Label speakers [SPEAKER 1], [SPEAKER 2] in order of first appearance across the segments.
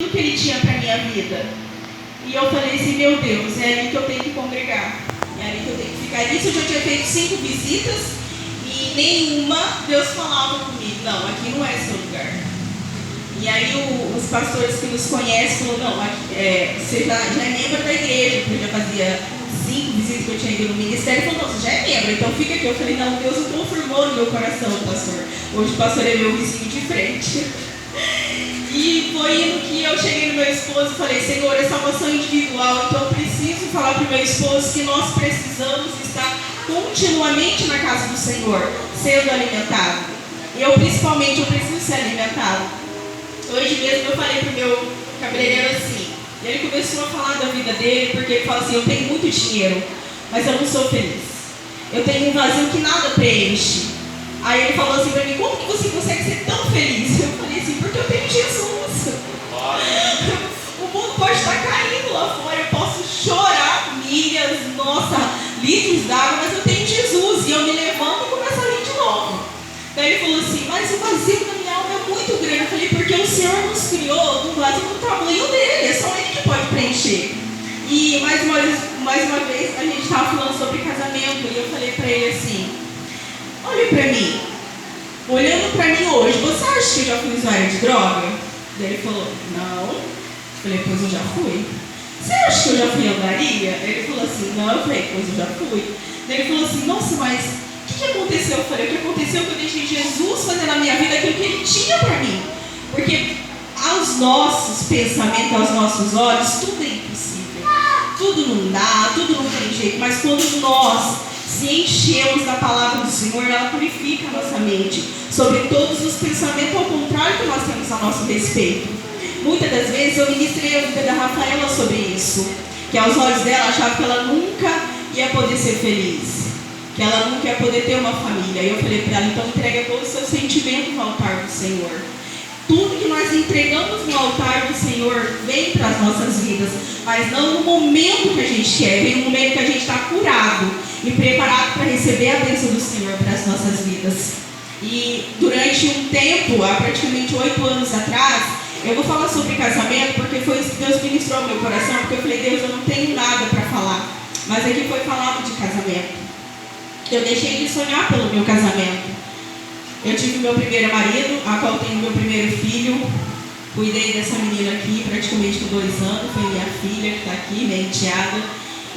[SPEAKER 1] tudo que Ele tinha para a minha vida. E eu falei assim, meu Deus, é ali que eu tenho que congregar, é ali que eu tenho que ficar. Isso eu já tinha feito 5 visitas e nenhuma Deus falava comigo, não, aqui não é seu lugar. E aí os pastores que nos conhecem falaram, não, você já é membro da igreja, porque eu já fazia 5 visitas que eu tinha ido no ministério, ele falou, não, você já é membro, então fica aqui. Eu falei, não, Deus não confirmou no meu coração, pastor. Hoje o pastor é meu vizinho de frente. E foi indo que eu cheguei no meu esposo e falei, Senhor, é salvação individual, então eu preciso falar para o meu esposo que nós precisamos estar continuamente na casa do Senhor, sendo alimentado. Eu principalmente, eu preciso ser alimentado. Hoje mesmo eu falei para o meu cabeleireiro assim, e ele começou a falar da vida dele, porque ele fala assim, eu tenho muito dinheiro, mas eu não sou feliz. Eu tenho um vazio que nada preenche. Aí ele falou assim para mim, como que você consegue ser tão feliz? Eu falei assim, porque eu tenho Jesus. O mundo pode estar caindo lá fora, eu posso chorar milhas, litros d'água, mas eu tenho Jesus. E eu me levanto e começo a rir de novo. Daí ele falou assim, mas o vazio da minha alma é muito grande. Eu falei, porque o Senhor nos criou do vazio do tamanho dele, é só Ele que pode preencher. E mais uma vez a gente estava falando sobre casamento, e eu falei para ele assim, olha para mim, olhando para mim hoje, você acha que eu já fui usuária de droga? Daí ele falou, não. Eu falei, pois eu já fui. Você acha que eu já fui andaria? Ele falou assim, não. Eu falei, pois eu já fui. Daí ele falou assim, nossa, mas o que aconteceu? Eu falei, o que aconteceu é que eu deixei Jesus fazer na minha vida aquilo que Ele tinha para mim. Porque aos nossos pensamentos, aos nossos olhos, tudo é impossível. Tudo não dá, tudo não tem jeito. Mas quando nós se enchemos da palavra do Senhor, ela purifica a nossa mente sobre todos os pensamentos ao contrário que nós temos a nosso respeito. Muitas das vezes eu ministrei a vida da Rafaela sobre isso, que aos olhos dela achava que ela nunca ia poder ser feliz, que ela nunca ia poder ter uma família. E eu falei para ela, então entrega todos os seus sentimentos no altar do Senhor. Tudo que nós entregamos no altar do Senhor vem para as nossas vidas, mas não no momento que a gente quer, vem no momento que a gente está curado e preparado para receber a bênção do Senhor para as nossas vidas. E durante um tempo, há praticamente 8 anos atrás, eu vou falar sobre casamento, porque foi isso que Deus ministrou ao meu coração, porque eu falei, Deus, eu não tenho nada para falar, mas aqui foi falado de casamento. Eu deixei de sonhar pelo meu casamento. Eu tive meu primeiro marido, a qual tenho meu primeiro filho, cuidei dessa menina aqui praticamente por 2 anos, foi minha filha que está aqui, minha enteada,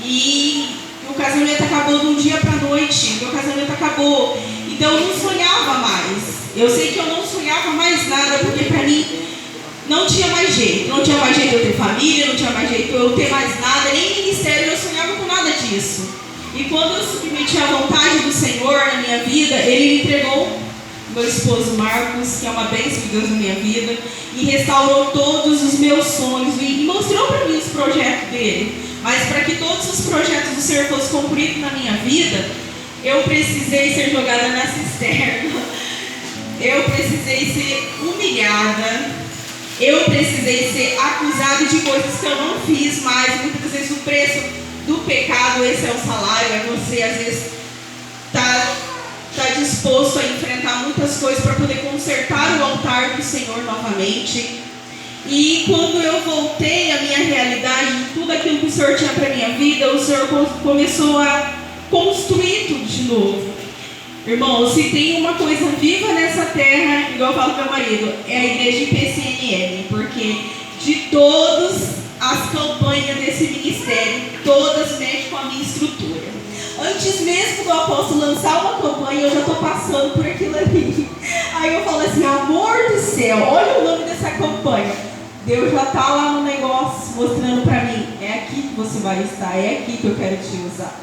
[SPEAKER 1] e o casamento acabou de um dia para a noite, meu casamento acabou, então eu não sonhava mais. Eu sei que eu não sonhava mais nada, porque para mim não tinha mais jeito de eu ter família, não tinha mais jeito de eu ter mais nada, nem ministério, eu sonhava com nada disso. E quando eu submeti à vontade do Senhor na minha vida, Ele me entregou meu esposo Marcos, que é uma bênção de Deus na minha vida, e restaurou todos os meus sonhos e mostrou para mim os projetos dele. Mas para que todos os projetos do Senhor fossem cumpridos na minha vida, eu precisei ser jogada na cisterna, eu precisei ser humilhada, eu precisei ser acusada de coisas que eu não fiz mais. Muitas vezes o preço do pecado, esse é o salário, é você às vezes está disposto a enfrentar muitas coisas para poder consertar o altar do Senhor novamente. E quando eu voltei à minha realidade, de tudo aquilo que o Senhor tinha para a minha vida, o Senhor começou a construir tudo de novo. Irmão, se tem uma coisa viva nessa terra, igual eu falo para o meu marido, é a igreja IPCNM, porque de todas as campanhas desse ministério, todas mexem com a minha estrutura. Antes mesmo do apóstolo lançar uma campanha, eu já estou passando por aquilo ali. Aí eu falo assim, amor do céu, olha o nome dessa campanha. Deus já está lá no negócio, mostrando para mim, é aqui que você vai estar, é aqui que eu quero te usar.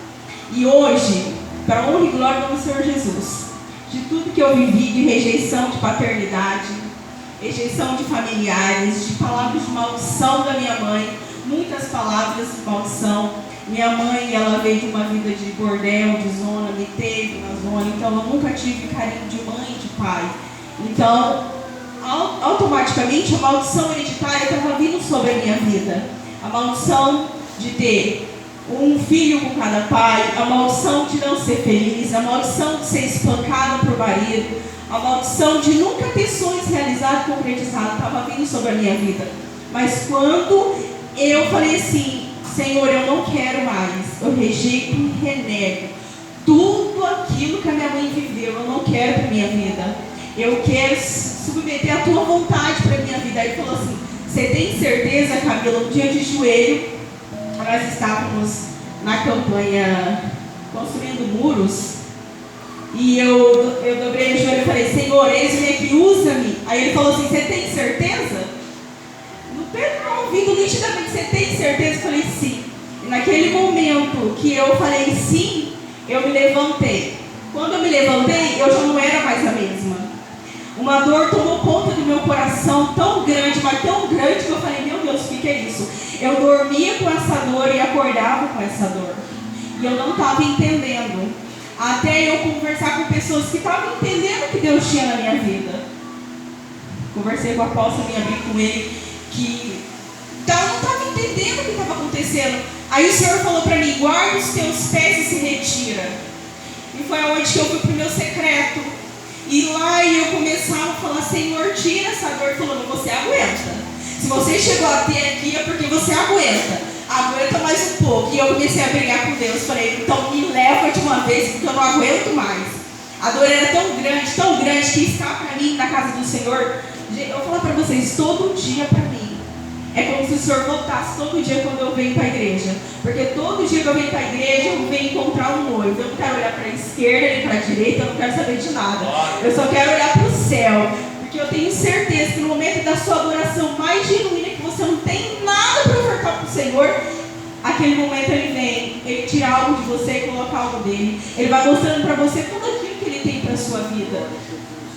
[SPEAKER 1] E hoje, para a honra e glória do Senhor Jesus, de tudo que eu vivi, de rejeição de paternidade, rejeição de familiares, de palavras de maldição da minha mãe, muitas palavras de maldição. Minha mãe, ela veio de uma vida de bordel, de zona, me teve na zona, então eu nunca tive carinho de mãe e de pai. Então, automaticamente a maldição hereditária estava vindo sobre a minha vida. A maldição de ter um filho com cada pai, a maldição de não ser feliz, a maldição de ser espancada por marido, a maldição de nunca ter sonhos realizados e concretizados estava vindo sobre a minha vida. Mas quando eu falei assim, Senhor, eu não quero mais, eu rejeito e renego tudo aquilo que a minha mãe viveu, eu não quero para a minha vida. Eu quero submeter a tua vontade para a minha vida. Aí ele falou assim, você tem certeza, Camila? Um dia de joelho, nós estávamos na campanha construindo muros, e eu dobrei o joelho e falei, Senhor, eis-me aqui, usa-me. Aí ele falou assim, você tem certeza? No pé ouvindo nitidamente, você tem certeza? Eu falei, sim. E naquele momento que eu falei sim, eu me levantei. Quando eu me levantei, eu já não era mais a mesma. Uma dor tomou conta do meu coração tão grande, mas tão grande, que eu falei, meu Deus, o que é isso? Eu dormia com essa dor e acordava com essa dor. E eu não estava entendendo. Até eu conversar com pessoas que estavam entendendo o que Deus tinha na minha vida. Conversei com o apóstolo, me abri com ele, que não estava entendendo o que estava acontecendo. Aí o Senhor falou para mim, guarda os teus pés e se retira. E foi onde que eu fui para o meu secreto. E lá eu começava a falar, Senhor, tira essa dor. Falando, você aguenta. Se você chegou até aqui é porque você aguenta. Aguenta mais um pouco. E eu comecei a brigar com Deus. Falei, então me leva de uma vez, porque eu não aguento mais. A dor era tão grande, que estar para mim na casa do Senhor. Eu vou falar para vocês, todo dia para mim é como se o Senhor voltasse todo dia quando eu venho para a igreja. Porque todo dia que eu venho para a igreja, eu venho encontrar um noivo. Eu não quero olhar para a esquerda nem para a direita, eu não quero saber de nada. Eu só quero olhar para o céu. Porque eu tenho certeza que no momento da sua adoração mais genuína, que você não tem nada para ofertar para o Senhor, aquele momento ele vem, ele tira algo de você e coloca algo dele. Ele vai mostrando para você tudo aquilo que ele tem para a sua vida.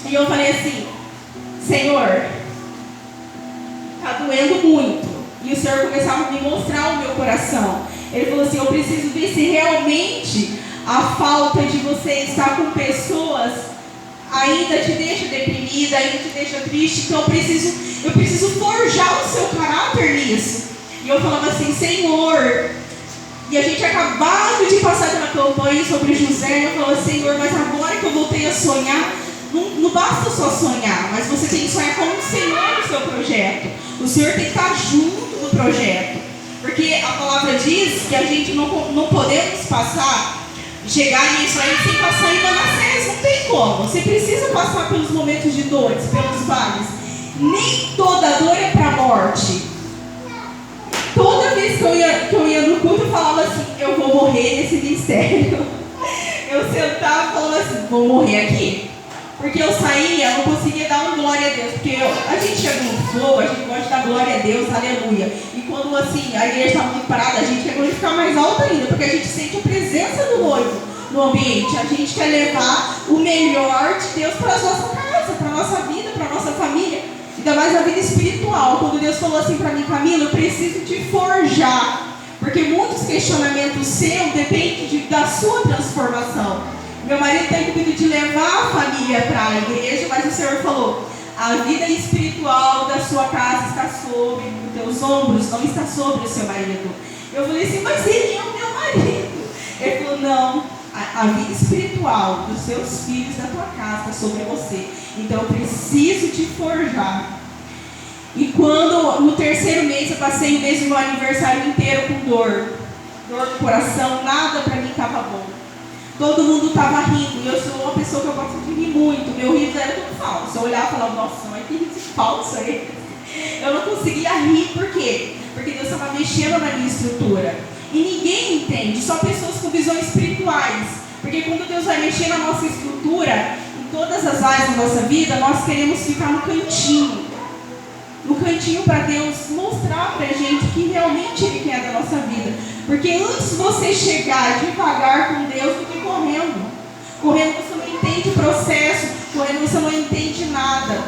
[SPEAKER 1] E eu falei assim, Senhor, está doendo muito. E o Senhor começava a me mostrar o meu coração. Ele falou assim, eu preciso ver se realmente a falta de você estar com pessoas ainda te deixa deprimida, ainda te deixa triste. Então eu preciso forjar o seu caráter nisso. E eu falava assim, Senhor, e a gente acabado de passar pela campanha sobre José, e eu falava, Senhor, mas agora que eu voltei a sonhar, não basta só sonhar, mas você tem que sonhar com o Senhor no seu projeto. O Senhor tem que estar junto no projeto. Porque a palavra diz que a gente não podemos chegar nisso aí sem passar em Manassés. Não tem como. Você precisa passar pelos momentos de dores, pelos vales. Nem toda dor é para a morte. Toda vez que eu ia no culto, eu falava assim, eu vou morrer nesse ministério. Eu sentava e falava assim, vou morrer aqui. Porque eu saía, eu não conseguia dar uma glória a Deus. Porque a gente chega no fogo, a gente gosta de dar glória a Deus, aleluia. E quando assim, a igreja está muito parada, a gente quer glorificar mais alto ainda, porque a gente sente a presença do noivo no ambiente. A gente quer levar o melhor de Deus para a nossa casa, para a nossa vida, para a nossa família. Ainda mais a vida espiritual. Quando Deus falou assim para mim, Camila, eu preciso te forjar. Porque muitos questionamentos seus dependem da sua transformação. Meu marido tem cuidado de levar a família para a igreja, mas o Senhor falou, a vida espiritual da sua casa está sobre os teus ombros, não está sobre o seu marido. Eu falei assim, mas ele é o meu marido. Ele falou, não, a vida espiritual dos seus filhos, da tua casa, está sobre você. Então eu preciso te forjar. E quando no terceiro mês eu passei o mês do meu aniversário inteiro com dor no coração, nada para mim estava bom. Todo mundo estava rindo, e eu sou uma pessoa que eu gosto de rir muito. Meu riso era tudo falso. Eu olhava e falava, nossa, mas que riso falso aí. Eu não conseguia rir, por quê? Porque Deus estava mexendo na minha estrutura. E ninguém entende, só pessoas com visões espirituais. Porque quando Deus vai mexer na nossa estrutura, em todas as áreas da nossa vida, nós queremos ficar no cantinho. No cantinho para Deus mostrar para a gente o que realmente Ele quer da nossa vida. Porque antes de você chegar devagar com Deus, fique correndo. Correndo você não entende o processo, correndo você não entende nada.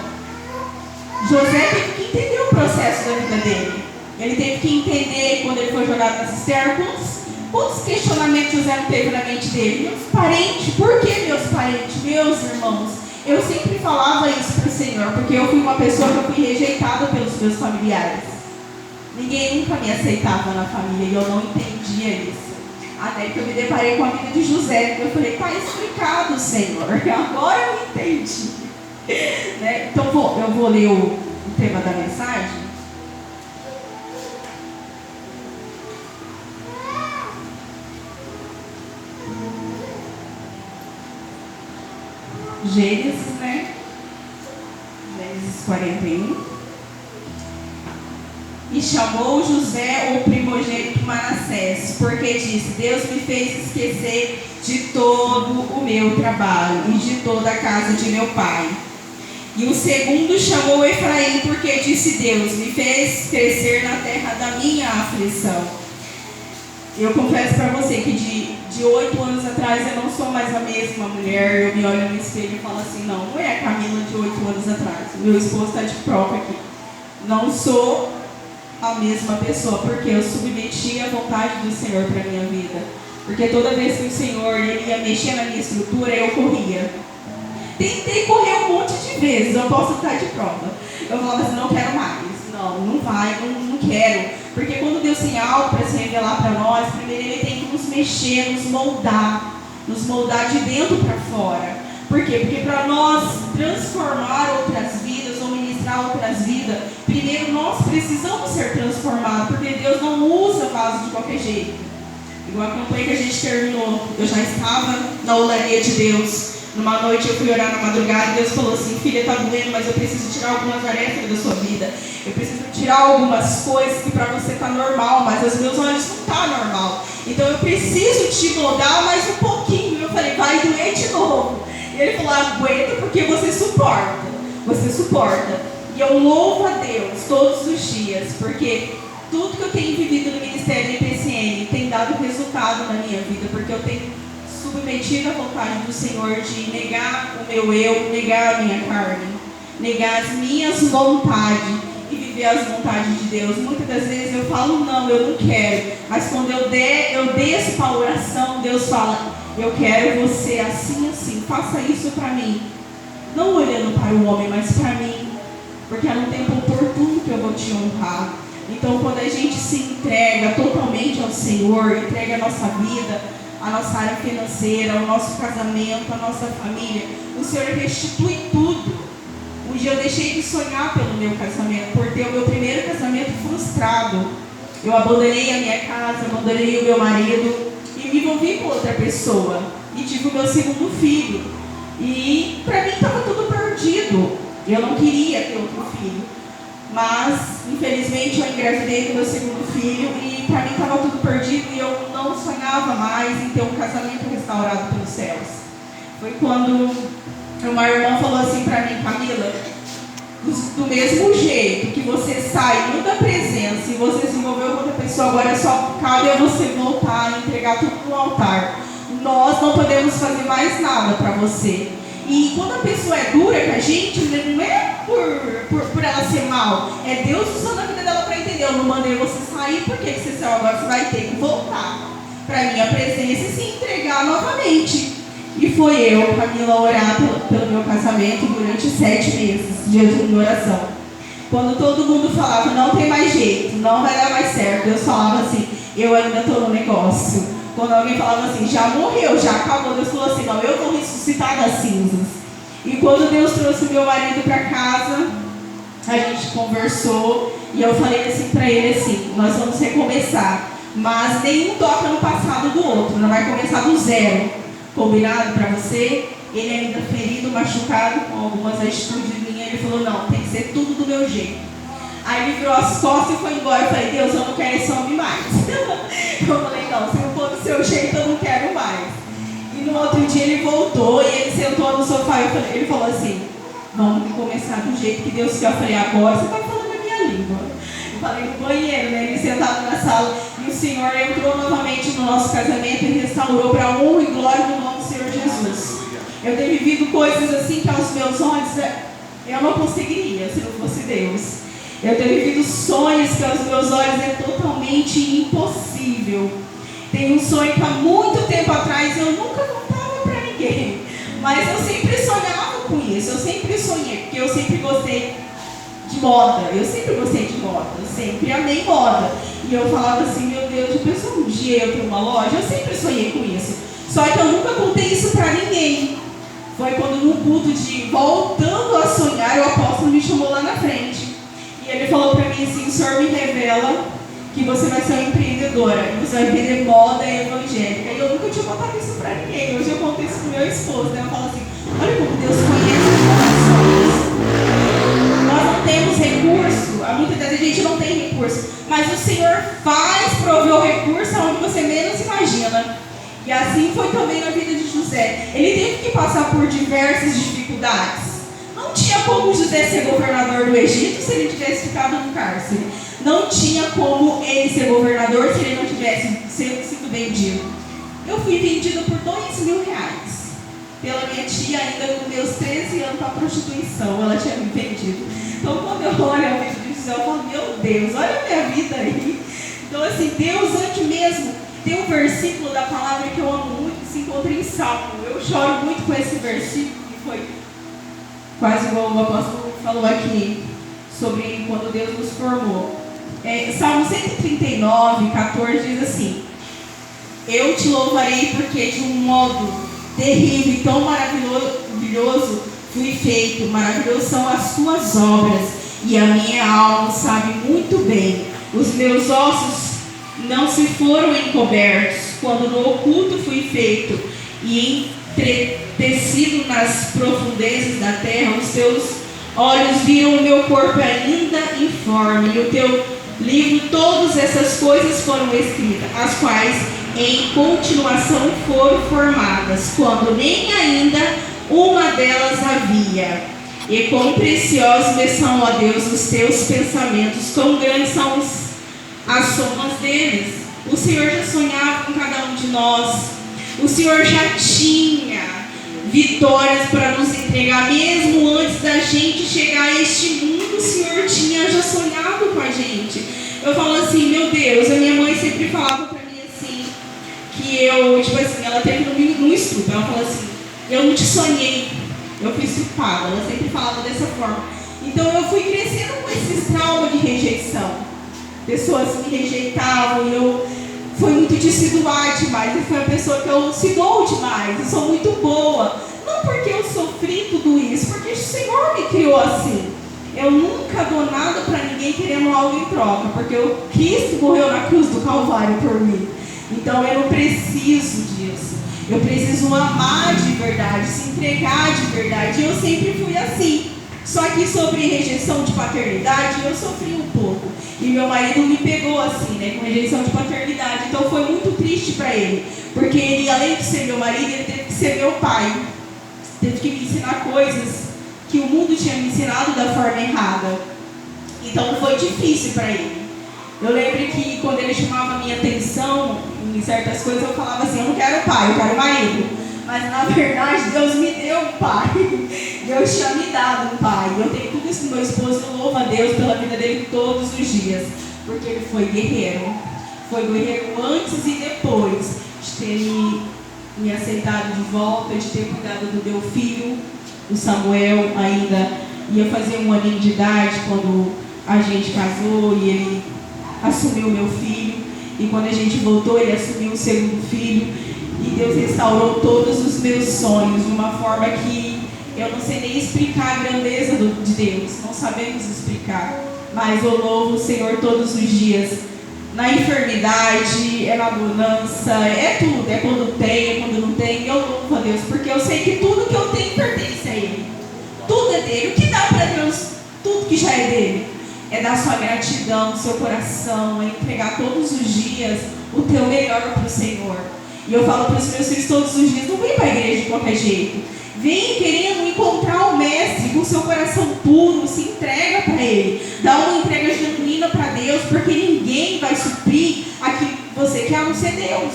[SPEAKER 1] José teve que entender o processo da vida dele. Ele teve que entender quando ele foi jogado na cisterna, quantos questionamentos José não teve na mente dele. Meus parentes, por que meus parentes, meus irmãos? Eu sempre falava isso para o Senhor, porque eu fui uma pessoa que eu fui rejeitada pelos meus familiares. Ninguém nunca me aceitava na família e eu não entendia isso. Até que eu me deparei com a vida de José. Eu falei, está explicado, Senhor. Agora eu entendi. Né? Então eu vou ler o tema da mensagem. Gênesis, né? Gênesis 41. E chamou José o primogênito Manassés, porque disse: Deus me fez esquecer de todo o meu trabalho e de toda a casa de meu pai. E o segundo chamou Efraim, porque disse: Deus me fez crescer na terra da minha aflição. Eu confesso para você que de 8 anos atrás eu não sou mais a mesma mulher. Eu me olho no espelho e falo assim: não é a Camila de 8 anos atrás. Meu esposo está de prova aqui. Não sou a mesma pessoa, porque eu submeti a vontade do Senhor para a minha vida. Porque toda vez que o Senhor ele ia mexer na minha estrutura, eu corria. Tentei correr um monte de vezes, eu posso estar de prova. Eu falava assim: não quero mais. Não vai, não quero. Porque quando Deus tem algo para se revelar para nós, primeiro Ele tem que nos mexer, nos moldar de dentro para fora. Por quê? Porque para nós transformar outras vidas ou ministrar outras vidas, primeiro nós precisamos ser transformados, porque Deus não usa vaso de qualquer jeito. Igual a campanha que a gente terminou, eu já estava na olaria de Deus. Numa noite eu fui orar na madrugada e Deus falou assim: filha, está doendo, mas eu preciso tirar algumas arestas da sua vida. Eu preciso tirar algumas coisas que para você está normal, mas aos meus olhos não está normal. Então eu preciso te moldar mais um pouquinho. Eu falei: vai doer de novo. E ele falou: aguenta, porque você suporta. Você suporta. E eu louvo a Deus todos os dias, porque tudo que eu tenho vivido no Ministério da IPCN tem dado resultado na minha vida, porque eu tenho submetido à vontade do Senhor de negar o meu eu, negar a minha carne, negar as minhas vontades e viver as vontades de Deus. Muitas das vezes eu falo: não, eu não quero. Mas quando eu desço para a oração, Deus fala: eu quero você assim, assim, faça isso para mim. Não olhando para o homem, mas para mim, porque é no tempo oportuno que eu vou te honrar. Então, quando a gente se entrega totalmente ao Senhor, entrega a nossa vida, a nossa área financeira, o nosso casamento, a nossa família, o Senhor restitui tudo. Um dia eu deixei de sonhar pelo meu casamento, por ter o meu primeiro casamento frustrado. Eu abandonei a minha casa, abandonei o meu marido e me envolvi com outra pessoa. E tive o meu segundo filho. E para mim estava tudo perdido. Eu não queria ter outro filho. Mas, infelizmente, eu engravidei do meu segundo filho e para mim estava tudo perdido e eu não sonhava mais em ter um casamento restaurado pelos céus. Foi quando uma irmã falou assim para mim: Camila, do mesmo jeito que você saiu da presença e você se envolveu com outra pessoa, agora só cabe a você voltar e entregar tudo no altar. Nós não podemos fazer mais nada para você. E quando a pessoa é dura com a gente, não é por ela ser mal, é Deus usando a vida dela para entender: eu não mandei você sair, porque você saiu, agora você vai ter que voltar para a minha presença e se entregar novamente. E foi eu, Camila, orar pelo meu casamento durante 7 meses de jejum de oração. Quando todo mundo falava: não tem mais jeito, não vai dar mais certo, Deus falava assim: eu ainda estou no negócio. Quando alguém falava assim: já morreu, já acabou, Deus falou assim: não, eu vou ressuscitar das cinzas. E quando Deus trouxe o meu marido para casa, a gente conversou e eu falei assim para ele assim: nós vamos recomeçar, mas nenhum toca no passado do outro, não vai começar do zero. Combinado para você? Ele ainda ferido, machucado, com algumas atitudes minhas, ele falou: não, tem que ser tudo do meu jeito. Aí ele virou as costas e foi embora. Eu falei: Deus, eu não quero esse homem mais. Eu falei: não, se não for do seu jeito, eu não quero mais. E no outro dia ele voltou e ele sentou no sofá e ele falou assim: vamos começar do jeito que Deus quer. Eu falei: agora você está falando a minha língua. Eu falei no banheiro, né? Ele sentado na sala e o Senhor entrou novamente no nosso casamento e restaurou para a honra e glória do nome do Senhor Jesus. Eu tenho vivido coisas assim que aos meus olhos eu não conseguiria se não fosse Deus. Eu tenho vivido sonhos que aos meus olhos é totalmente impossível. Tem um sonho que há muito tempo atrás eu nunca contava para ninguém. Mas eu sempre sonhava com isso. Eu sempre sonhei, porque eu sempre gostei de moda. Eu sempre gostei de moda. Eu sempre amei moda. E eu falava assim: meu Deus, eu penso um dia eu ter uma loja. Eu sempre sonhei com isso. Só que eu nunca contei isso para ninguém. Foi quando no culto de voltando a sonhar, o apóstolo me chamou lá na frente. E ele falou para mim assim: o Senhor me revela que você vai ser uma empreendedora, e você vai vender moda evangélica. E eu nunca tinha contado isso para ninguém. Hoje eu conto isso pro meu esposo, né? Eu falo assim: Olha como Deus conhece os corações. Nós não temos recurso, muitas vezes a gente não tem recurso, mas o Senhor faz prover o recurso onde você menos imagina. E assim foi também na vida de José. Ele teve que passar por diversas dificuldades. Não tinha como José ser governador do Egito se ele tivesse ficado no cárcere. Não tinha como ele ser governador se ele não tivesse sido vendido. Eu fui vendido por R$2.000 pela minha tia, ainda com meus 13 anos, para a prostituição. Ela tinha me vendido. Então, quando eu olho a vida de José, eu falo, meu Deus, olha a minha vida aí. Então, assim, Deus, antes mesmo, tem um versículo da palavra que eu amo muito, que se encontra em Salmo. Eu choro muito com esse versículo, que foi quase igual o apóstolo falou aqui, sobre quando Deus nos formou. Salmo 139, 14 diz assim: eu te louvarei porque de um modo terrível e tão maravilhoso fui feito. Maravilhoso são as tuas obras, e a minha alma sabe muito bem. Os meus ossos não se foram encobertos, quando no oculto fui feito e entretecido nas profundezas da terra. Os teus olhos viram o meu corpo ainda informe, e o teu livro todas essas coisas foram escritas, as quais em continuação foram formadas, quando nem ainda uma delas havia. E quão preciosos me são, ó Deus, os teus pensamentos, quão grandes são as somas deles. O Senhor já sonhava com cada um de nós. O Senhor já tinha vitórias para nos entregar, mesmo antes da gente chegar a este mundo. O Senhor tinha já sonhado com a gente. Eu falo assim, meu Deus, a minha mãe sempre falava para mim assim, que eu, tipo assim, ela teve num estudo, ela falou assim, eu não te sonhei, eu fui estuprada. Ela sempre falava dessa forma. Então eu fui crescendo com esses traumas de rejeição. Pessoas me rejeitavam, fui muito de se doar demais, eu fui uma pessoa que eu se dou demais, eu sou muito boa. Não porque eu sofri tudo isso, porque o Senhor me criou assim. Eu nunca dou nada para ninguém querendo algo em troca, porque o Cristo morreu na cruz do Calvário por mim. Então eu não preciso disso. Eu preciso amar de verdade, se entregar de verdade. E eu sempre fui assim. Só que sobre rejeição de paternidade, eu sofri um pouco. E meu marido me pegou assim, né, com rejeição de paternidade. Então foi muito triste para ele. Porque ele, além de ser meu marido, ele teve que ser meu pai. Teve que me ensinar coisas que o mundo tinha me ensinado da forma errada. Então foi difícil para ele. Eu lembro que quando ele chamava a minha atenção em certas coisas, eu falava assim, eu não quero pai, eu quero marido. Mas na verdade Deus me deu um pai. Deus tinha me dado um pai. Eu tenho tudo isso no meu esposo, eu louvo a Deus pela vida dele todos os dias. Porque ele foi guerreiro. Foi guerreiro antes e depois de ter me aceitado de volta, de ter cuidado do meu filho, o Samuel, ainda ia fazer 1 aninho de idade quando a gente casou e ele assumiu meu filho. E quando a gente voltou, ele assumiu o segundo filho. E Deus restaurou todos os meus sonhos de uma forma que eu não sei nem explicar a grandeza de Deus. Não sabemos explicar. Mas eu louvo o Senhor todos os dias. Na enfermidade, é na bonança, é tudo. É quando tem, é quando não tem. Eu louvo a Deus, porque eu sei que tudo que eu tenho pertence a Ele. Tudo é dele. O que dá para Deus? Tudo que já é dele. É dar sua gratidão, seu coração, é entregar todos os dias o teu melhor para o Senhor. E eu falo para os meus filhos todos os dias, não vem para a igreja de qualquer jeito. Vem querendo encontrar o Mestre com seu coração puro, se entrega para Ele. Dá uma entrega genuína para Deus, porque ninguém vai suprir aquilo que você quer, a não ser Deus.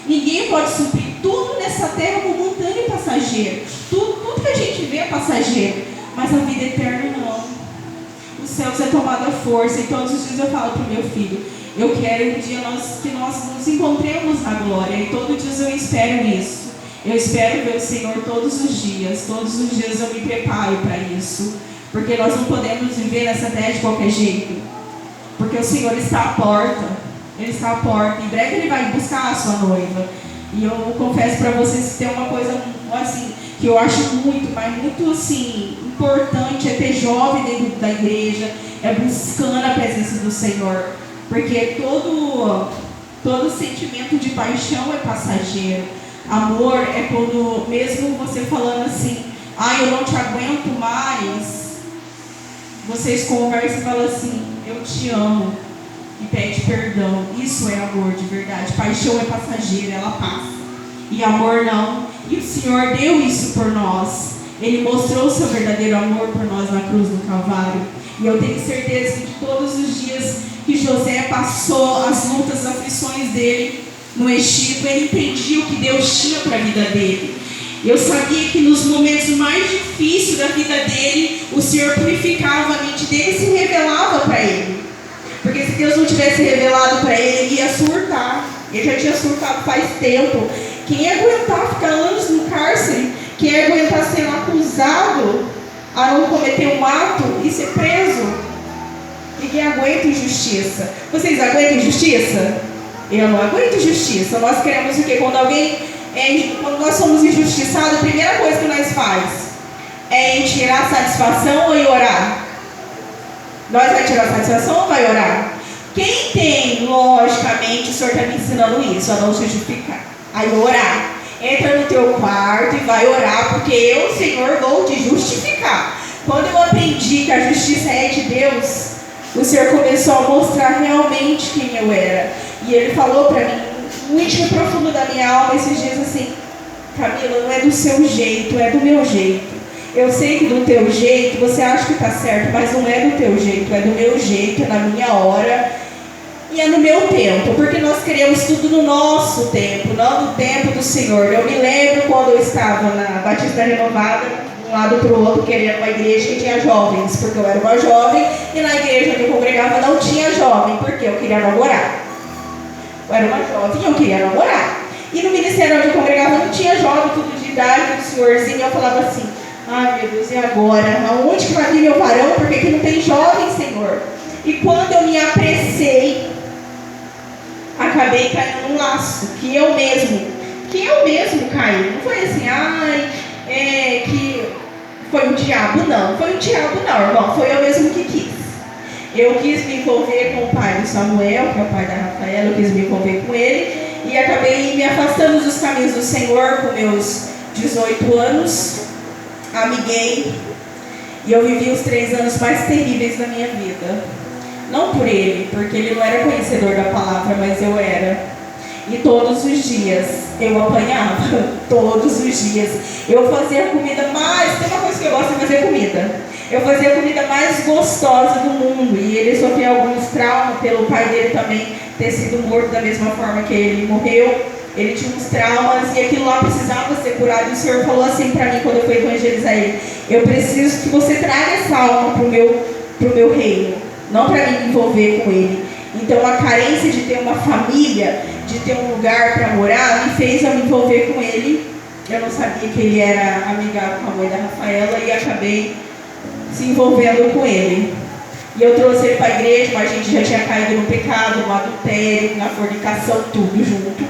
[SPEAKER 1] Ninguém pode suprir. Tudo nessa terra é momentâneo e passageiro. Tudo que a gente vê é passageiro. Mas a vida eterna não. Os céus é tomada força. E todos os dias eu falo para o meu filho, eu quero um dia que nós nos encontremos na glória. E todos os dias eu espero isso. Eu espero ver o Senhor todos os dias. Todos os dias eu me preparo para isso. Porque nós não podemos viver nessa terra de qualquer jeito. Porque o Senhor está à porta. Ele está à porta. Em breve Ele vai buscar a sua noiva. E eu confesso para vocês que tem uma coisa assim, que eu acho muito, mas muito assim, importante, é ter jovem dentro da igreja, é buscando a presença do Senhor. Porque todo sentimento de paixão é passageiro. Amor é quando, mesmo você falando assim, eu não te aguento mais, vocês conversam e falam assim, eu te amo, e pede perdão. Isso é amor de verdade. Paixão é passageira, ela passa. E amor não. E o Senhor deu isso por nós. Ele mostrou o seu verdadeiro amor por nós na cruz do Calvário. E eu tenho certeza que de todos os dias que José passou as lutas, as aflições dele no Egito, ele entendia o que Deus tinha para a vida dele. Eu sabia que nos momentos mais difíceis da vida dele, o Senhor purificava a mente dele e se revelava para ele. Porque se Deus não tivesse revelado para ele, ele ia surtar. Ele já tinha surtado faz tempo. Quem ia aguentar ficar anos no cárcere? Quem ia aguentar ser acusado a não cometer um ato e ser preso? Ninguém aguenta injustiça. Vocês aguentam injustiça? Eu não aguento injustiça. Nós queremos o quê? Quando nós somos injustiçados, a primeira coisa que nós faz é em tirar satisfação ou em orar? Nós vai tirar satisfação ou vai orar? Quem tem, logicamente, o Senhor está me ensinando isso, a não se justificar. Aí orar. Entra no teu quarto e vai orar, porque eu, Senhor, vou te justificar. Quando eu aprendi que a justiça é de Deus, o Senhor começou a mostrar realmente quem eu era. E Ele falou para mim, no íntimo profundo da minha alma, esses dias assim, Camila, não é do seu jeito, é do meu jeito. Eu sei que do teu jeito, você acha que está certo, mas não é do teu jeito, é do meu jeito, é na minha hora e é no meu tempo, porque nós queremos tudo no nosso tempo, não no tempo do Senhor. Eu me lembro quando eu estava na Batista Renovada, de um lado para o outro, querendo uma igreja que tinha jovens, porque eu era uma jovem, e na igreja onde eu congregava não tinha jovem, porque eu queria namorar. Eu era uma jovem e eu queria namorar. E no ministério onde eu congregava não tinha jovem, tudo de idade, do senhorzinho, eu falava assim, ai meu Deus, e agora? Aonde que vai vir meu varão? Porque aqui não tem jovem, Senhor. E quando eu me apressei, acabei caindo num laço, que eu mesmo caí. Não foi assim, que foi o diabo, não. Foi o diabo, não, irmão. Foi eu mesmo que quis. Eu quis me envolver com o pai do Samuel, que é o pai da Rafaela, eu quis me envolver com ele. E acabei me afastando dos caminhos do Senhor com meus 18 anos. Amiguei. E eu vivi os 3 anos mais terríveis da minha vida. Não por ele, porque ele não era conhecedor da palavra, mas eu era. E todos os dias eu apanhava. Todos os dias. Eu fazia comida mais... Tem uma coisa que eu gosto de fazer comida. Eu fazia a comida mais gostosa do mundo. E ele sofreu alguns traumas pelo pai dele também ter sido morto da mesma forma que ele morreu. Ele tinha uns traumas e aquilo lá precisava ser curado. E o Senhor falou assim para mim quando eu fui evangelizar ele: eu preciso que você traga essa alma para o meu reino, não para me envolver com ele. Então a carência de ter uma família, de ter um lugar para morar, me fez eu me envolver com ele. Eu não sabia que ele era amigável com a mãe da Rafaela e acabei se envolvendo com ele. E eu trouxe ele para a igreja, mas a gente já tinha caído no pecado, no adultério, na fornicação, tudo junto.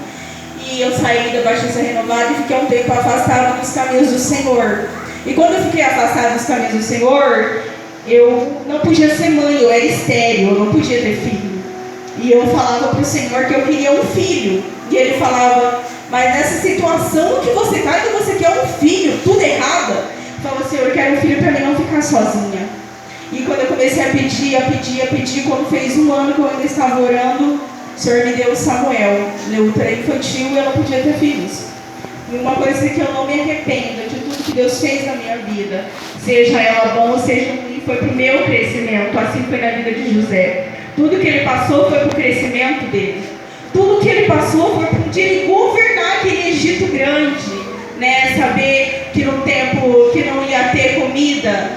[SPEAKER 1] E eu saí da Batista Renovada e fiquei um tempo afastada dos caminhos do Senhor. E quando eu fiquei afastada dos caminhos do Senhor, eu não podia ser mãe, eu era estéril, eu não podia ter filho. E eu falava para o Senhor que eu queria um filho. E Ele falava, mas nessa situação que você está, que você quer um filho, tudo errado. Eu falava, Senhor, eu quero um filho para mim não ficar sozinha. E quando eu comecei a pedir, quando fez 1 ano que eu ainda estava orando, o Senhor me deu o Samuel, útero infantil, e eu não podia ter filhos. E uma coisa que eu não me arrependo de tudo que Deus fez na minha vida, seja ela bom ou seja ruim, foi para o meu crescimento. Assim foi na vida de José. Tudo que ele passou foi para o crescimento dele. Tudo que ele passou foi para um dia ele governar aquele Egito grande, né? Saber que no tempo que não ia ter comida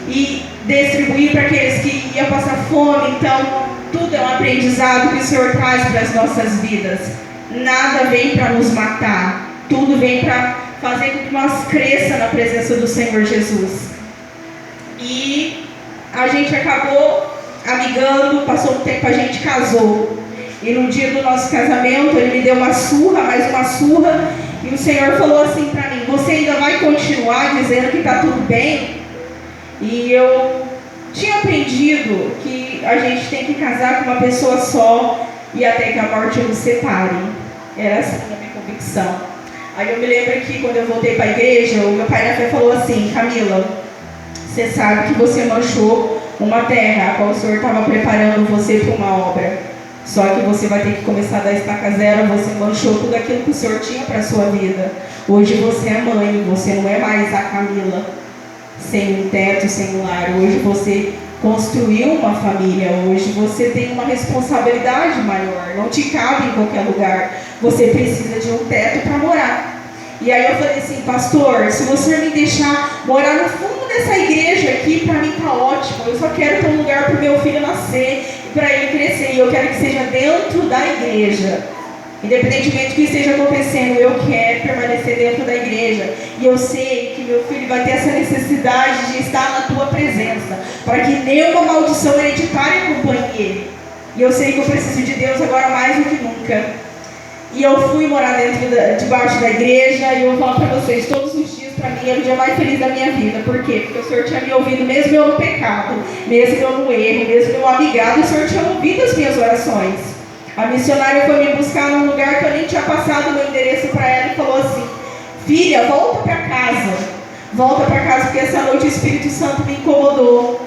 [SPEAKER 1] e distribuir para aqueles que iam passar fome. Então, tudo é um aprendizado que o Senhor traz para as nossas vidas. Nada vem para nos matar. Tudo vem para fazer com que nós cresçamos na presença do Senhor Jesus. E a gente acabou amigando, passou um tempo, a gente casou. E no dia do nosso casamento, ele me deu uma surra, mais uma surra. E o Senhor falou assim para mim, você ainda vai continuar dizendo que está tudo bem? E eu tinha aprendido que a gente tem que casar com uma pessoa só e até que a morte nos separe. Era essa a minha convicção. Aí eu me lembro que quando eu voltei para a igreja, o meu pai na fé falou assim: Camila, você sabe que você manchou uma terra a qual o Senhor estava preparando você para uma obra. Só que você vai ter que começar da estaca zero. Você manchou tudo aquilo que o Senhor tinha para a sua vida. Hoje você é mãe, você não é mais a Camila sem um teto, sem um lar. Hoje você construiu uma família. Hoje você tem uma responsabilidade maior. Não te cabe em qualquer lugar. Você precisa de um teto para morar. E aí eu falei assim: pastor, se você me deixar morar no fundo dessa igreja aqui, para mim tá ótimo. Eu só quero ter um lugar para o meu filho nascer e para ele crescer. E eu quero que seja dentro da igreja. Independentemente do que esteja acontecendo, eu quero permanecer dentro da igreja. E eu sei que meu filho vai ter essa necessidade de estar na tua presença, para que nenhuma maldição hereditária acompanhe ele. E eu sei que eu preciso de Deus agora mais do que nunca. E eu fui morar debaixo da igreja. E eu vou falar para vocês, todos os dias para mim era o dia mais feliz da minha vida. Por quê? Porque o Senhor tinha me ouvido, mesmo eu no pecado, mesmo eu no erro, mesmo eu amigado, o Senhor tinha ouvido as minhas orações. A missionária foi me buscar num lugar que eu nem tinha passado o meu endereço para ela e falou assim: filha, volta para casa. Volta para casa, porque essa noite o Espírito Santo me incomodou.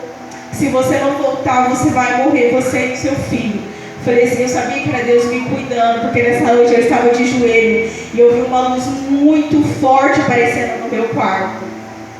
[SPEAKER 1] Se você não voltar, você vai morrer, você e seu filho. Falei assim, eu sabia que era Deus me cuidando, porque nessa noite eu estava de joelho e eu vi uma luz muito forte aparecendo no meu quarto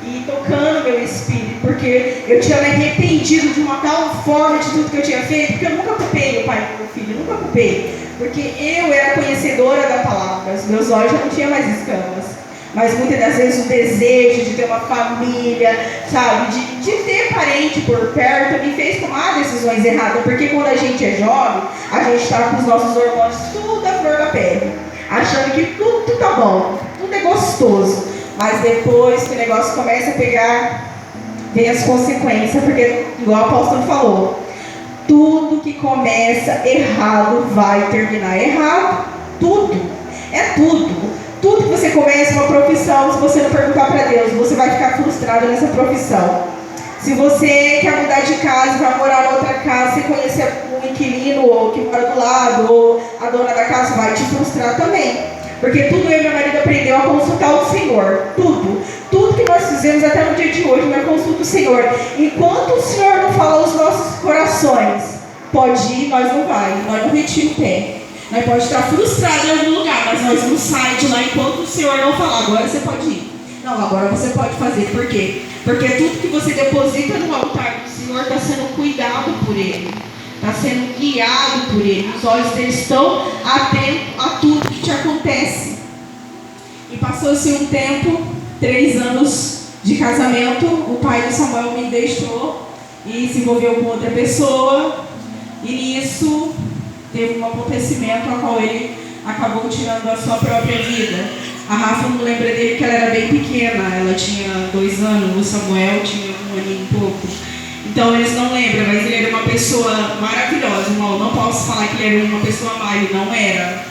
[SPEAKER 1] e tocando meu espírito, porque eu tinha me arrependido de uma tal forma de tudo que eu tinha feito, porque eu nunca culpei o pai do meu filho, nunca culpei, porque eu era conhecedora da palavra, os meus olhos já não tinham mais escamas. Mas muitas das vezes o desejo de ter uma família, sabe, de ter parente por perto, me fez tomar decisões erradas. Porque quando a gente é jovem, a gente está com os nossos hormônios tudo à flor da pele, achando que tudo tá bom, tudo é gostoso. Mas depois que o negócio começa a pegar, vem as consequências. Porque, igual o apóstolo falou, tudo que começa errado vai terminar errado. Tudo, é tudo. Tudo que você começa uma profissão, se você não perguntar para Deus, você vai ficar frustrado nessa profissão. Se você quer mudar de casa, vai morar em outra casa, você conhecer um inquilino ou que mora do lado, ou a dona da casa, vai te frustrar também. Porque tudo eu e meu marido aprendeu a consultar o Senhor. Tudo que nós fizemos até no dia de hoje, nós consulta o Senhor. Enquanto o Senhor não fala aos nossos corações, pode ir, nós não vai, nós não retiramos o pé. Nós pode estar frustrado em algum lugar, mas nós não saímos de lá enquanto o Senhor não falar, agora você pode ir. Não, agora você pode fazer. Por quê? Porque tudo que você deposita no altar do Senhor está sendo cuidado por Ele. Está sendo guiado por Ele. Os olhos dele estão atentos a tudo que te acontece. E passou-se um tempo, 3 anos de casamento, o pai de Samuel me deixou e se envolveu com outra pessoa. E nisso teve um acontecimento ao qual ele acabou tirando a sua própria vida. A Rafa não lembra dele porque ela era bem pequena, ela tinha 2 anos, o Samuel tinha 1 ano e pouco. Então eles não lembram, mas ele era uma pessoa maravilhosa, irmão. Não posso falar que ele era uma pessoa má, ele não era.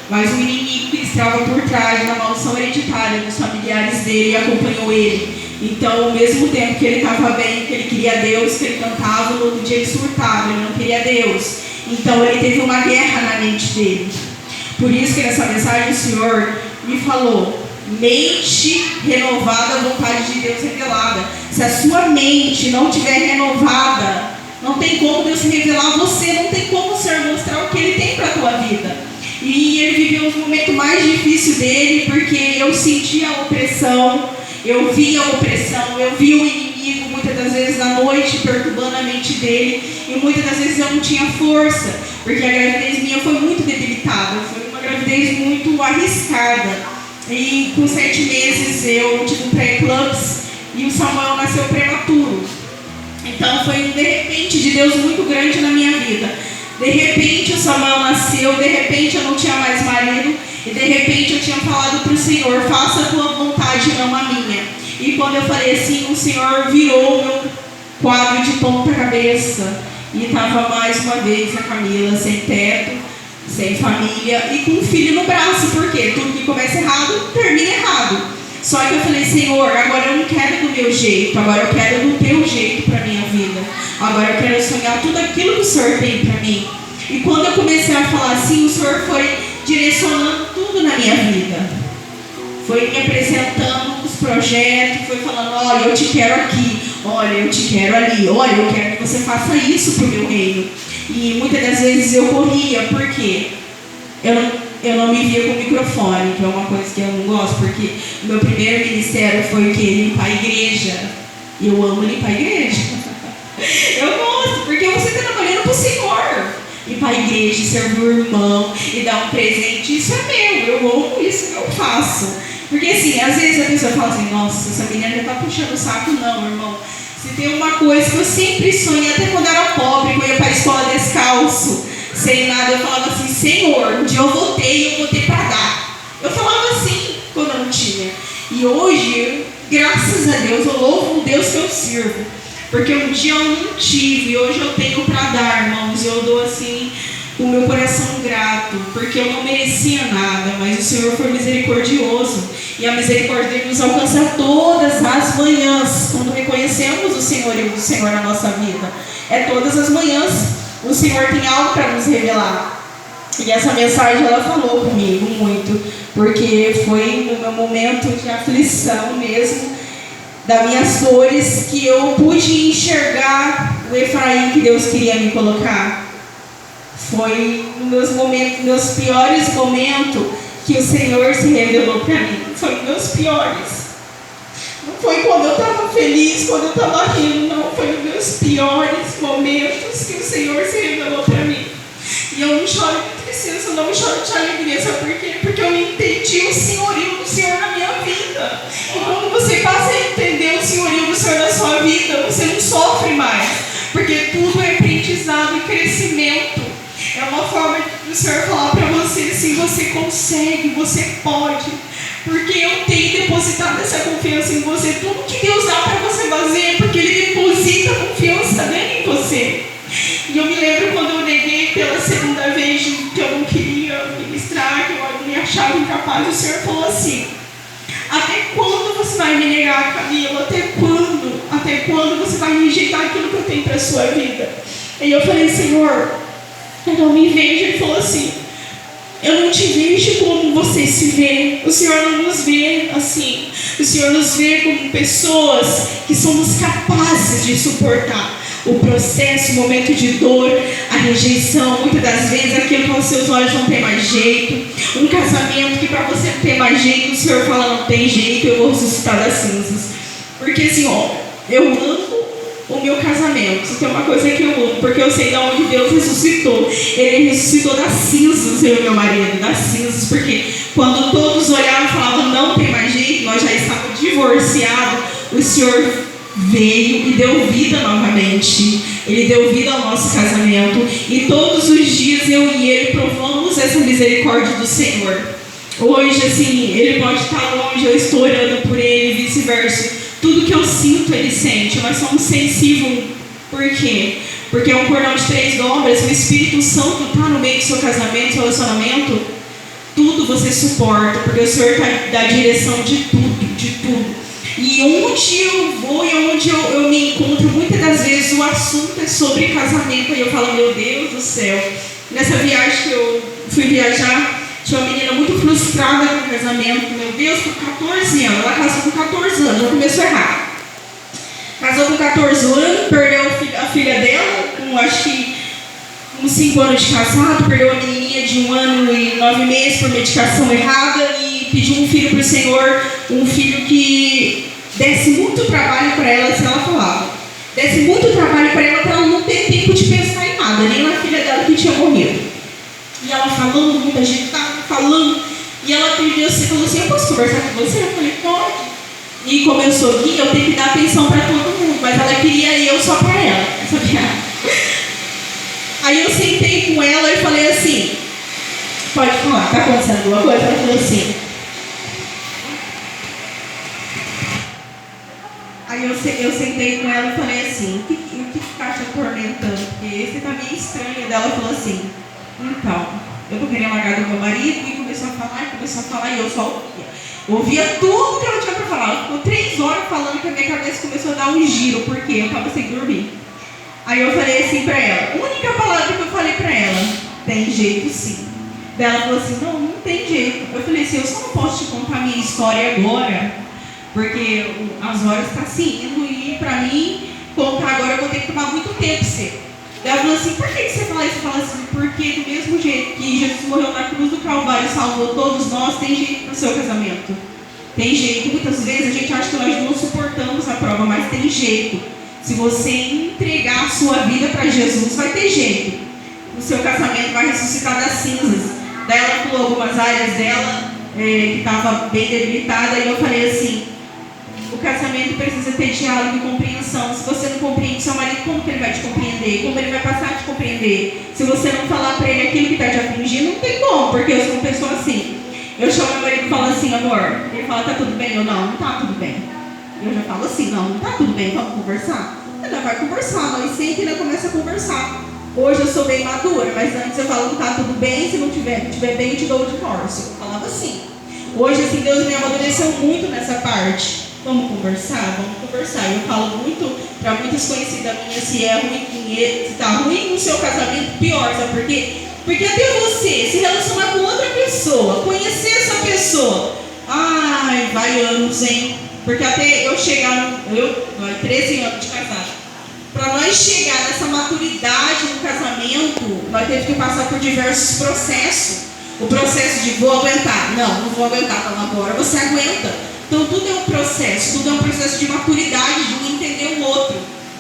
[SPEAKER 1] Mas o inimigo que estava por trás da maldição hereditária dos familiares dele acompanhou ele. Então, ao mesmo tempo que ele estava bem, que ele queria Deus, que ele cantava, no outro dia ele surtava, ele não queria Deus. Então ele teve uma guerra na mente dele. Por isso que nessa mensagem o Senhor me falou: mente renovada, vontade de Deus revelada. Se a sua mente não estiver renovada, não tem como Deus se revelar a você, não tem como o Senhor mostrar o que Ele tem para a tua vida. E ele viveu os momentos mais difíceis dele, porque eu sentia a opressão, eu via a opressão, eu via o inimigo muitas das vezes na noite perturbando a mente dele. E muitas das vezes eu não tinha força, porque a gravidez minha foi muito debilitada, foi uma gravidez muito arriscada. E com 7 meses eu tive um pré-eclâmpsia e o Samuel nasceu prematuro. Então foi um de repente de Deus muito grande na minha vida. De repente o Samuel nasceu, de repente eu não tinha mais marido, e de repente eu tinha falado para o Senhor: faça a tua vontade, não a minha. E quando eu falei assim, o Senhor virou o meu quadro de ponta cabeça. E estava mais uma vez a Camila sem teto, sem família e com um filho no braço. Porque tudo que começa errado, termina errado. Só que eu falei: Senhor, agora eu não quero do meu jeito, agora eu quero do teu jeito para a minha vida. Agora eu quero sonhar tudo aquilo que o Senhor tem para mim. E quando eu comecei a falar assim, o Senhor foi direcionando tudo na minha vida. foi me apresentando os projetos, foi falando, olha, eu te quero aqui, olha, eu te quero ali, olha, eu quero que você faça isso para o meu reino. E muitas das vezes eu corria, porque eu não me via com microfone, que é uma coisa que eu não gosto, porque o meu primeiro ministério foi o quê? Limpar a igreja. E eu amo limpar a igreja. Eu gosto, porque você está trabalhando para o Senhor. Limpar a igreja, servir o irmão e dar um presente, isso é meu, eu amo isso que eu faço. Porque assim, às vezes a pessoa fala assim, nossa, essa menina já está puxando o saco. Não, irmão. Se tem uma coisa que eu sempre sonhei, até quando eu era pobre, que eu ia para a escola descalço, sem nada, eu falava assim, Senhor, um dia eu vou ter para dar. Eu falava assim, quando eu não tinha. E hoje, graças a Deus, eu louvo o Deus que eu sirvo. Porque um dia eu não tive, e hoje eu tenho para dar, irmãos. Eu dou assim, o meu coração grato, porque eu não merecia nada, mas o Senhor foi misericordioso. E a misericórdia dele nos alcança todas as manhãs, quando reconhecemos o senhorio do Senhor na nossa vida. É todas as manhãs, o Senhor tem algo para nos revelar. E essa mensagem, ela falou comigo muito, porque foi no meu momento de aflição mesmo, das minhas dores, que eu pude enxergar o Efraim que Deus queria me colocar. Foi nos meus momentos, meus piores momentos, que o Senhor se revelou para mim. Foi nos meus piores. Não foi quando eu estava feliz, quando eu estava rindo, não. Foi nos meus piores momentos que o Senhor se revelou para mim. E eu não choro de tristeza, eu não choro de alegria. Sabe por quê? Porque eu entendi o senhorio do Senhor na minha vida. E quando você passa a entender o senhorio do Senhor na sua vida, você não sofre mais. Porque tudo é aprendizado e crescimento. É uma forma do Senhor falar para você assim, você consegue, você pode. Porque eu tenho depositado essa confiança em você. Tudo que Deus dá para você fazer, porque Ele deposita a confiança dele em você. E eu me lembro quando eu neguei pela segunda vez que eu não queria ministrar, que eu me achava incapaz, o Senhor falou assim, até quando você vai me negar, Camila? Até quando? Até quando você vai me rejeitar aquilo que eu tenho para a sua vida? E eu falei, Senhor, eu não me vejo. Ele falou assim, eu não te vejo como você se vê. O Senhor não nos vê assim. O Senhor nos vê como pessoas que somos capazes de suportar o processo, o momento de dor, a rejeição, muitas das vezes aquilo que aos seus olhos não tem mais jeito, um casamento que para você não tem mais jeito, o Senhor fala, não tem jeito, eu vou ressuscitar das cinzas. Porque assim, ó, eu amo o meu casamento, isso é uma coisa que eu amo, porque eu sei de onde Deus ressuscitou. Ele ressuscitou das cinzas, eu e meu marido, das cinzas, porque quando todos olhavam e falavam, não tem mais jeito, nós já estávamos divorciados, o Senhor veio e deu vida novamente. Ele deu vida ao nosso casamento. E todos os dias eu e ele provamos essa misericórdia do Senhor. Hoje, assim, ele pode estar longe, eu estou orando por ele e vice-versa. Tudo que eu sinto, ele sente. Nós somos sensíveis. Por quê? Porque é um cordão de 3 dobras. O Espírito Santo está no meio do seu casamento, do seu relacionamento. Tudo você suporta, porque o Senhor dá direção de tudo, de tudo. E onde eu vou e onde eu me encontro, muitas das vezes o assunto é sobre casamento. E eu falo, meu Deus do céu. Nessa viagem que eu fui viajar, tinha uma menina muito frustrada com o casamento. Meu Deus, com 14 anos. Ela casou com 14 anos, já começou errado. Casou com 14 anos, perdeu a filha dela, com acho que uns 5 anos de casado, perdeu a menininha de 1 ano e 9 meses por medicação errada e pediu um filho para o Senhor, um filho que desse muito trabalho para ela, se ela falava. Desse muito trabalho para ela não ter tempo de pensar em nada, nem na filha dela que tinha morrido. E ela falando, muita gente estava falando, e ela pediu assim, falou assim, eu posso conversar com você? Eu falei, pode. E como eu sou guia, eu tenho que dar atenção para todo mundo, mas ela queria eu só para ela, sabia? Aí eu sentei com ela e falei assim, pode falar, está acontecendo alguma coisa? Ela falou assim. Aí eu sentei com ela e falei assim, o que está te atormentando? Porque você está meio estranho. Ela falou assim, então, eu não queria largar do meu marido, e começou a falar, e eu só ouvia tudo que ela tinha para falar. Ela ficou 3 horas falando, que a minha cabeça começou a dar um giro, porque eu estava sem dormir. Aí eu falei assim para ela, a única palavra que eu falei para ela, tem jeito sim. Daí ela falou assim, não tem jeito. Eu falei assim, eu só não posso te contar a minha história agora, porque as horas estão se indo e para mim contar agora eu vou ter que tomar muito tempo seu. Daí ela falou assim, por que você fala isso? Eu falo assim, porque do mesmo jeito que Jesus morreu na cruz do Calvário e salvou todos nós, tem jeito para o seu casamento. Tem jeito. Muitas vezes a gente acha que nós não suportamos a prova, mas tem jeito. Se você entregar a sua vida para Jesus, vai ter jeito. O seu casamento vai ressuscitar das cinzas. Daí ela falou algumas áreas dela que estava bem debilitada, e eu falei assim, o casamento precisa ter diálogo e compreensão. Se você não compreende seu marido, como que ele vai te compreender? Como ele vai passar a te compreender? Se você não falar para ele aquilo que está te afligindo, não tem como, porque eu sou uma pessoa assim. Eu chamo meu marido e falo assim, amor, ele fala, tá tudo bem? Eu, não tá tudo bem. Eu já falo assim, não tá tudo bem, vamos conversar? Ela vai conversar, nós sempre ainda começa a conversar. Hoje eu sou bem madura, mas antes eu falo que tá tudo bem, se não tiver bem, eu te dou o divórcio. Eu falava assim. Hoje, assim, Deus me amadureceu muito nessa parte. Vamos conversar? Vamos conversar. Eu falo muito para muitas conhecidas minhas, se é ruim, se tá ruim no seu casamento, pior, sabe por quê? Porque até você se relacionar com outra pessoa, conhecer essa pessoa, ai, vai anos, hein? Porque até eu chegar, vai 13 anos de casado, para nós chegar nessa maturidade no casamento, nós temos que passar por diversos processos. O processo de vou aguentar, não vou aguentar, então agora você aguenta. Então tudo é um processo de maturidade, de um entender o outro.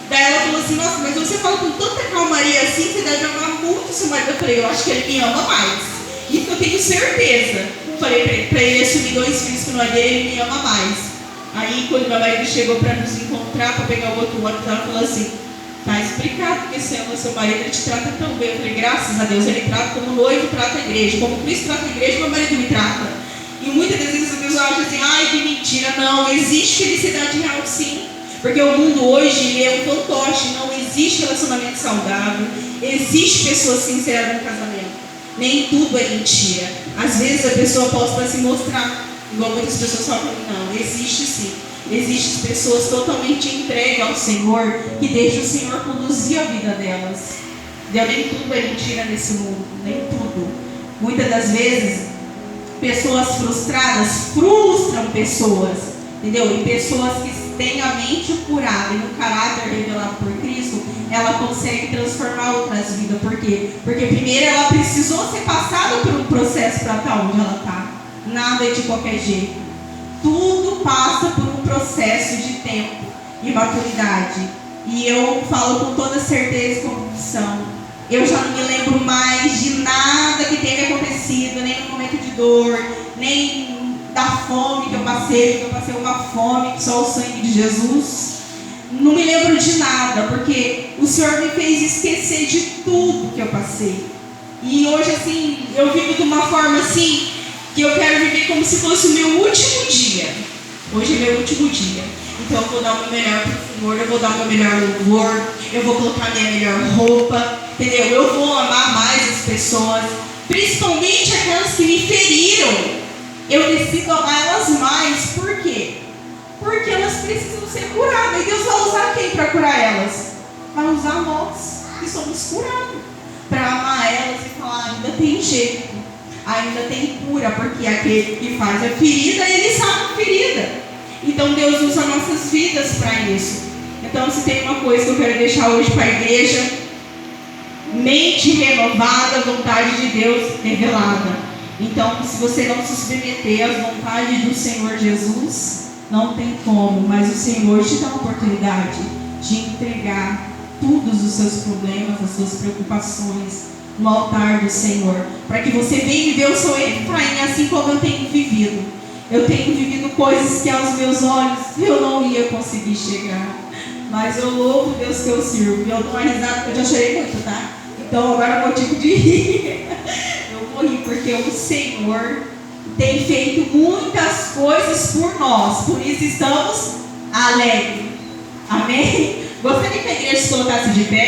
[SPEAKER 1] Daí ela falou assim, nossa, mas você fala com tanta calmaria assim, você deve amar muito o seu marido. Eu falei, eu acho que ele me ama mais. Isso eu tenho certeza. Eu falei para ele assumir 2 filhos que não é dele, ele me ama mais. Aí quando meu marido chegou para nos encontrar, para pegar o outro ônibus, ela falou assim, tá explicado que você ama seu marido, ele te trata tão bem. Eu falei, graças a Deus, ele trata como o noivo trata a igreja, como Cristo trata a igreja, meu marido me trata. E muitas vezes as pessoas acham assim, ai que mentira, não, existe felicidade real sim. Porque o mundo hoje é um fantoche, não existe relacionamento saudável, existe pessoas sinceras no casamento. Nem tudo é mentira. Às vezes a pessoa posta para se mostrar, igual muitas pessoas falam, não, existe sim. Existem pessoas totalmente entregues ao Senhor, que deixam o Senhor conduzir a vida delas. Nem tudo é mentira nesse mundo, nem tudo. Muitas das vezes, pessoas frustradas frustram pessoas, entendeu? E pessoas que têm a mente curada e um caráter revelado por Cristo, ela consegue transformar outras vidas. Por quê? Porque primeiro ela precisou ser passada por um processo para estar onde ela está. Nada é de qualquer jeito. Tudo passa por um processo de tempo e maturidade. E eu falo com toda certeza e convicção, eu já não me lembro mais de nada que tenha acontecido, nem no momento de dor, nem da fome que eu passei uma fome que só o sangue de Jesus. Não me lembro de nada, porque o Senhor me fez esquecer de tudo que eu passei. E hoje, assim, eu vivo de uma forma assim, que eu quero viver como se fosse o meu último dia. Hoje é meu último dia. Então eu vou dar o meu melhor para o Senhor, eu vou dar o meu melhor louvor, eu vou colocar a minha melhor roupa, entendeu? Eu vou amar mais as pessoas, principalmente aquelas que me feriram. Eu decido amar elas mais. Por quê? Porque elas precisam ser curadas. E Deus vai usar quem para curar elas? Vai usar nós, que somos curados, para amar elas e falar, ainda tem jeito, ainda tem cura, porque aquele que faz a ferida, ele sabe a ferida. Então Deus usa nossas vidas para isso. Então, se tem uma coisa que eu quero deixar hoje para a igreja, mente renovada, vontade de Deus revelada. Então, se você não se submeter às vontades do Senhor Jesus, não tem como, mas o Senhor te dá a oportunidade de entregar todos os seus problemas, as suas preocupações no altar do Senhor, para que você venha viver o seu Efraim, assim como eu tenho vivido. Eu tenho vivido coisas que aos meus olhos eu não ia conseguir chegar, mas eu louvo o Deus que eu sirvo. Eu dou uma risada porque eu já chorei muito, tá? Então agora é motivo de rir. Eu vou rir porque o Senhor tem feito muitas coisas por nós, por isso estamos alegres. Amém? Gostaria que a igreja se colocasse de pé.